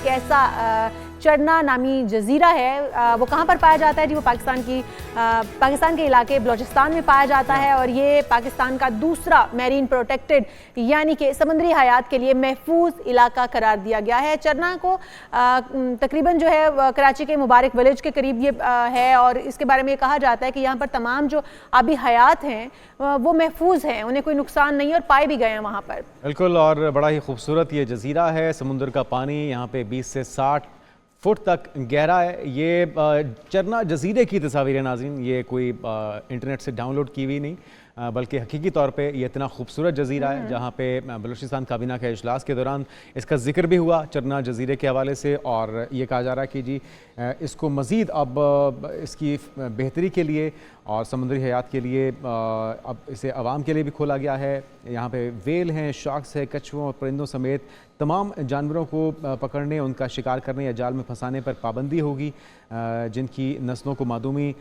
ऐसा चरना नामी जजीरा है, वो कहाँ पर पाया जाता है जी? वो पाकिस्तान के इलाके बलोचिस्तान में पाया जाता है और ये पाकिस्तान का दूसरा मैरीन प्रोटेक्टेड यानी कि समुद्री हयात के लिए महफूज इलाका करार दिया गया है। चरना को तकरीबन जो है कराची के मुबारक विलेज के करीब ये है और इसके बारे में ये कहा जाता है कि यहाँ पर तमाम जो आबी हयात हैं वो महफूज हैं, उन्हें कोई नुकसान नहीं है और पाए भी गए हैं वहाँ पर। बिल्कुल, और बड़ा ही खूबसूरत ये जजीरा है। समुद्र का पानी यहाँ पे 20 से 60 फुट तक गहरा है। ये चरना जजीरे की तस्वीर है नाज़रीन, ये कोई इंटरनेट से डाउनलोड की हुई नहीं, बल्कि हकीकी तौर पे ये इतना खूबसूरत जजीरा है जहाँ पे बलूचिस्तान काबीना के इजलास के दौरान इसका जिक्र भी हुआ चरना जजीरे के हवाले से। और ये कहा जा रहा है कि जी इसको मज़ीद अब इसकी बेहतरी के लिए और समुद्री हयात के लिए अब इसे आवाम के लिए भी खोला गया है। यहाँ पे वेल हैं, शार्क्स है, कछुओं और परिंदों समेत तमाम जानवरों को पकड़ने, उनका शिकार करने या जाल में फंसाने पर पाबंदी होगी जिनकी नस्लों को मादूमी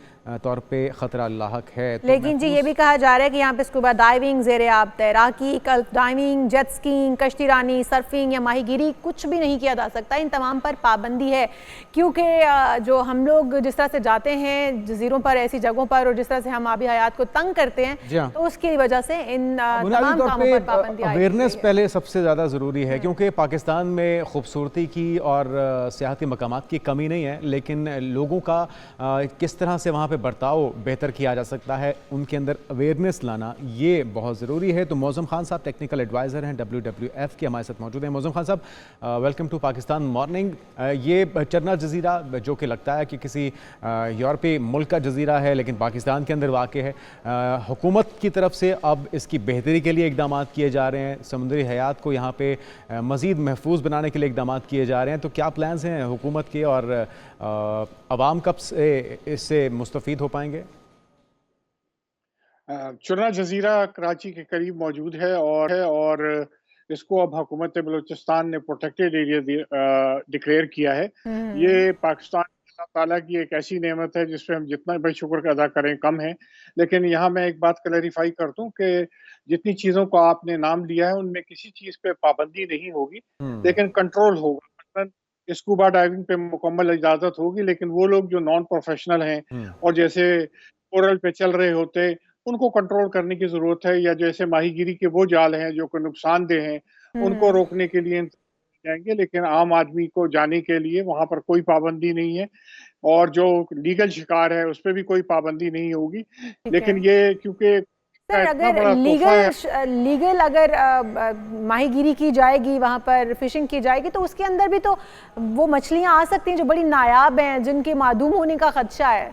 तौर पे ख़तरा लाहक है। लेकिन जी ये भी कहा जा रहा है कि यहाँ पे स्कूबा डाइविंग, ज़ेरे आब तैराकी, कल्फ डाइविंग, जेट स्कीइंग, कश्ती रानी, सर्फिंग या माहीगीरी कुछ भी नहीं किया जा सकता। इन तमाम पर पाबंदी है क्योंकि जो हम लोग जिस तरह से जाते हैं जजीरों पर, ऐसी जगहों पर, और जिस तरह से हम आबी हयात को तंग करते हैं तो उसकी वजह से इन तमाम कामों पर पाबंदी आई है। अवेयरनेस पहले सबसे ज़्यादा ज़रूरी है क्योंकि पाकिस्तान में खूबसूरती की और सियाहती मकामात की कमी नहीं है, लेकिन लोगों का किस तरह से वहाँ पे बर्ताव बेहतर किया जा सकता है, उनके अंदर अवेयरनेस लाना ये बहुत ज़रूरी है। तो मौज़म खान साहब टेक्निकल एडवाइज़र हैं WWF के, हमारे साथ मौजूद हैं। मौज़म खान साहब, वेलकम टू पाकिस्तान मॉर्निंग। ये चरना जजीरा जो कि लगता है कि किसी यूरोपीय मुल्क का जजीरा है लेकिन पाकिस्तान के अंदर वाक़ है, हुकूमत की तरफ से अब इसकी बेहतरी के लिए इक़दाम किए जा रहे हैं, समुद्री हयात को यहाँ पे मज़ीद महफूज बनाने के लिए इक़दाम किए जा रहे हैं, तो क्या प्लान्स हैं हुकूमत के और अवाम कब से इससे मुस्तफ़ीद हो पाएंगे? चरना जजीरा कराची के करीब मौजूद है और इसको अब हुकूमत बलूचिस्तान ने प्रोटेक्टेड एरिया डिक्लेयर किया है। ये पाकिस्तान अल्लाह ताला की एक ऐसी नेमत है जिस पे हम जितना भी शुक्र अदा करें कम है। लेकिन यहाँ मैं एक बात क्लैरिफाई कर दूं कि जितनी चीज़ों को आपने नाम लिया है उनमें किसी चीज़ पे पाबंदी नहीं होगी, लेकिन कंट्रोल होगा। मतलब स्कूबा डाइविंग पे मुकम्मल इजाज़त होगी, लेकिन वो लोग जो नॉन प्रोफेशनल हैं और जैसे कोरल पे चल रहे होते उनको कंट्रोल करने की ज़रूरत है, या जैसे माहीगीरी के वो जाल हैं जो कि नुकसानदेह हैं उनको रोकने के लिए जाएंगे, लेकिन आम आदमी को जाने के लिए वहाँ पर कोई पाबंदी नहीं है। और जो लीगल शिकार है उस पर भी कोई पाबंदी नहीं होगी। लेकिन ये क्योंकि सर अगर लीगल अगर माहीगीरी की जाएगी, वहाँ पर फिशिंग की जाएगी, तो उसके अंदर भी तो वो मछलियाँ आ सकती हैं जो बड़ी नायाब हैं, जिनके मादूम होने का खदशा है।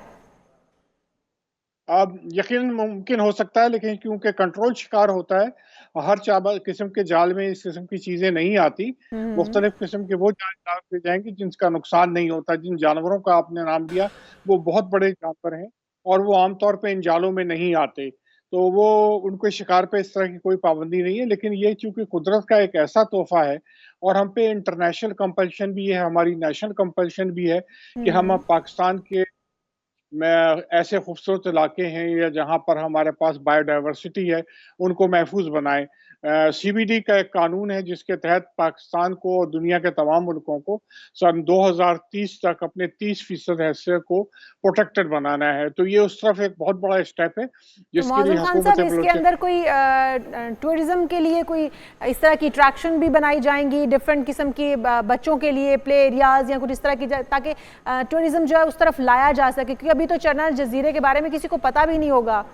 अब यकीन मुमकिन हो सकता है, लेकिन क्योंकि कंट्रोल शिकार होता है, हर किस्म के जाल में इस किस्म की चीजें नहीं आती। मुख्तलिफ किस्म के वो जाल डाल जाएंगे जिनका नुकसान नहीं होता। जिन जानवरों का आपने नाम दिया वो बहुत बड़े जानवर हैं और वो आमतौर पे इन जालों में नहीं आते, तो वो उनके शिकार पे इस तरह की कोई पाबंदी नहीं है। लेकिन ये चूंकि कुदरत का एक ऐसा तोहफा है और हम पे इंटरनेशनल कंपल्शन भी है, हमारी नेशनल कंपल्शन भी है कि हम अब पाकिस्तान के में ऐसे खूबसूरत इलाके हैं या जहाँ पर हमारे पास बायोडाइवर्सिटी है उनको महफूज बनाएं। CBD का एक कानून है जिसके तहत पाकिस्तान को और दुनिया के तमाम मुल्कों को सन 2030 तक अपने 30% हिस्से को प्रोटेक्टेड बनाना है। तो ये उस तरफ एक बहुत बड़ा स्टेप है जिसके लिए हुकूमत इसके अंदर कोई टूरिज्म के लिए कोई इस तरह की अट्रैक्शन भी बनाई जाएंगी, डिफरेंट किस्म की बच्चों के लिए प्ले एरियाज या कुछ इस तरह की, ताकि टूरिज्म जो है उस तरफ लाया जा सके, क्योंकि अभी तो चरना जजीरे के बारे में किसी को पता भी नहीं होगा।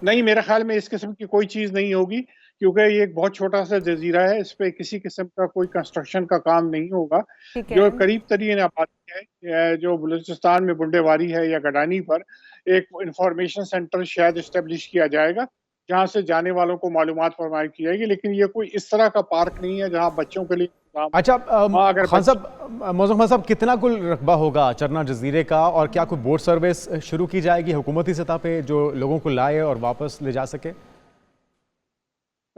नहीं, मेरे ख्याल में इस किस्म की कोई चीज़ नहीं होगी क्योंकि ये एक बहुत छोटा सा जजीरा है, इस पे किसी किस्म का कोई कंस्ट्रक्शन का काम नहीं होगा। जो करीब तरीन आबादी है जो बलूचिस्तान में बुंडेवारी है या गडानी पर, एक इंफॉर्मेशन सेंटर शायद इस्टेब्लिश किया जाएगा जहाँ से जाने वालों को मालूमात फरमाई की जाएगी। लेकिन ये कोई इस तरह का पार्क नहीं है जहाँ बच्चों के लिए। अच्छा खान साहब, मौज़ूम खान साहब, कितना कुल रकबा होगा चरना जजीरे का और क्या कोई बोट सर्विस शुरू की जाएगी हुकूमती सतह पे जो लोगों को लाए और वापस ले जा सके?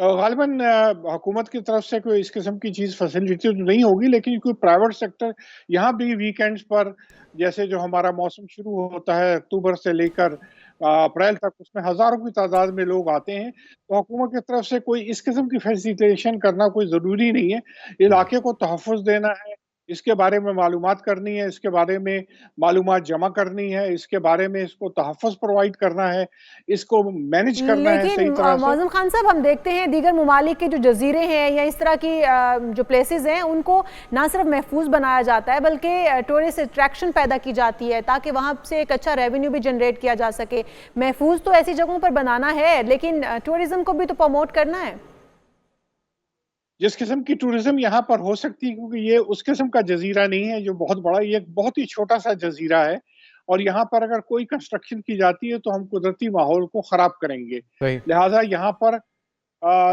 गालिबन हुकूमत की तरफ से कोई इस किस्म की चीज़ फैसिलिटी तो नहीं होगी, लेकिन कोई प्राइवेट सेक्टर यहाँ भी वीकेंड्स पर, जैसे जो हमारा मौसम शुरू होता है अक्टूबर से लेकर अप्रैल तक, उसमें हज़ारों की तादाद में लोग आते हैं। तो हुकूमत की तरफ से कोई इस किस्म की फैसिलिटेशन करना कोई ज़रूरी नहीं है। इलाके को तहफ़्फ़ुज़ देना है, इसके बारे में मालूमात करनी है, इसके बारे में मालूमात जमा करनी है, इसके बारे में इसको तहफ़्फ़ुज़ प्रोवाइड करना है, इसको मैनेज करना है लेकिन सही तरह से। मौज़ूम खान साहब, हम देखते हैं दीगर ममालिक के जो जजीरे हैं या इस तरह की जो प्लेसेस हैं उनको ना सिर्फ महफूज बनाया जाता है बल्कि टूरिस्ट अट्रैक्शन पैदा की जाती है ताकि वहाँ से एक अच्छा रेवेन्यू भी जनरेट किया जा सके। महफूज तो ऐसी जगहों पर बनाना है, लेकिन टूरिज्म को भी तो प्रमोट करना है। जिस किस्म की टूरिज्म यहाँ पर हो सकती है, क्योंकि ये उस किस्म का जजीरा नहीं है जो बहुत बड़ा, ये एक बहुत ही छोटा सा जजीरा है, और यहाँ पर अगर कोई कंस्ट्रक्शन की जाती है तो हम कुदरती माहौल को खराब करेंगे। सही। लिहाजा यहाँ पर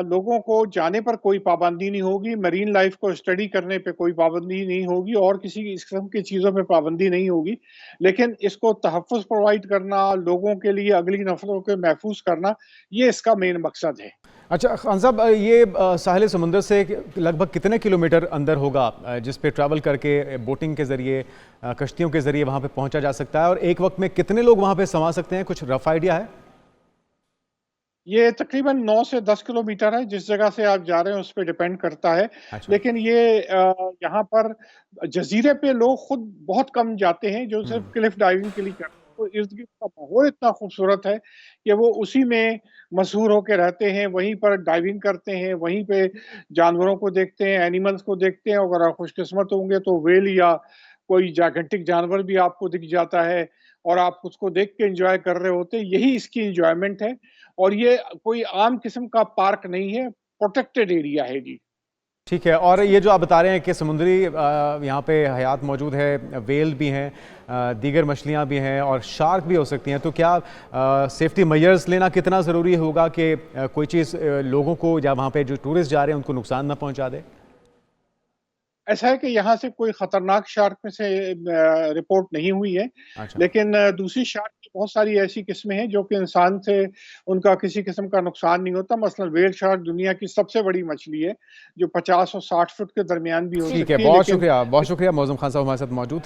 लोगों को जाने पर कोई पाबंदी नहीं होगी, मरीन लाइफ को स्टडी करने पे कोई पाबंदी नहीं होगी, और किसी इस किस्म की चीज़ों पे पाबंदी नहीं होगी। लेकिन इसको तहफ़्फ़ुज़ प्रोवाइड करना, लोगों के लिए अगली नस्लों को महफूज करना, ये इसका मेन मकसद है। अच्छा खान साहब, ये साहिल समुंदर से लगभग कितने किलोमीटर अंदर होगा जिस पे ट्रैवल करके बोटिंग के ज़रिए, कश्तियों के ज़रिए वहाँ पे पहुँचा जा सकता है, और एक वक्त में कितने लोग वहाँ पे समा सकते हैं? कुछ रफ आइडिया है? ये तकरीबन 9 से 10 किलोमीटर है, जिस जगह से आप जा रहे हैं उस पे डिपेंड करता है। अच्छा। लेकिन ये यहाँ पर जज़ीरे पे लोग खुद बहुत कम जाते हैं, जो सिर्फ़ क्लिफ़ डाइविंग के लिए करते हैं। तो इर्द-गिर्द का माहौल इतना खूबसूरत है कि वो उसी में मशहूर होके रहते हैं, वहीं पर डाइविंग करते हैं, वहीं पे जानवरों को देखते हैं, एनिमल्स को देखते हैं। अगर आप खुशकिस्मत होंगे तो व्हेल या कोई जायंटिक जानवर भी आपको दिख जाता है, और आप उसको देख के एन्जॉय कर रहे होते हैं। यही इसकी एन्जॉयमेंट है, और ये कोई आम किस्म का पार्क नहीं है, प्रोटेक्टेड एरिया है जी। ठीक है। और ये जो आप बता रहे हैं कि समुद्री यहाँ पे हयात मौजूद है, वेल भी हैं, दीगर मछलियाँ भी हैं और शार्क भी हो सकती हैं, तो क्या सेफ्टी मेजर्स लेना कितना ज़रूरी होगा कि कोई चीज़ लोगों को या वहाँ पे जो टूरिस्ट जा रहे हैं उनको नुकसान ना पहुँचा दे? ऐसा है कि यहाँ से कोई खतरनाक शार्क में से रिपोर्ट नहीं हुई है, अच्छा। लेकिन दूसरी शार्क की बहुत सारी ऐसी किस्में हैं जो कि इंसान से उनका किसी किस्म का नुकसान नहीं होता। मसलन व्हेल शार्क दुनिया की सबसे बड़ी मछली है, जो 50 और 60 फुट के दरमियान भी हो ठीक है, सकती है, बहुत लेकिन शुक्रिया, बहुत शुक्रिया। मौज़ूम खान साहब हमारे साथ मौजूद थे।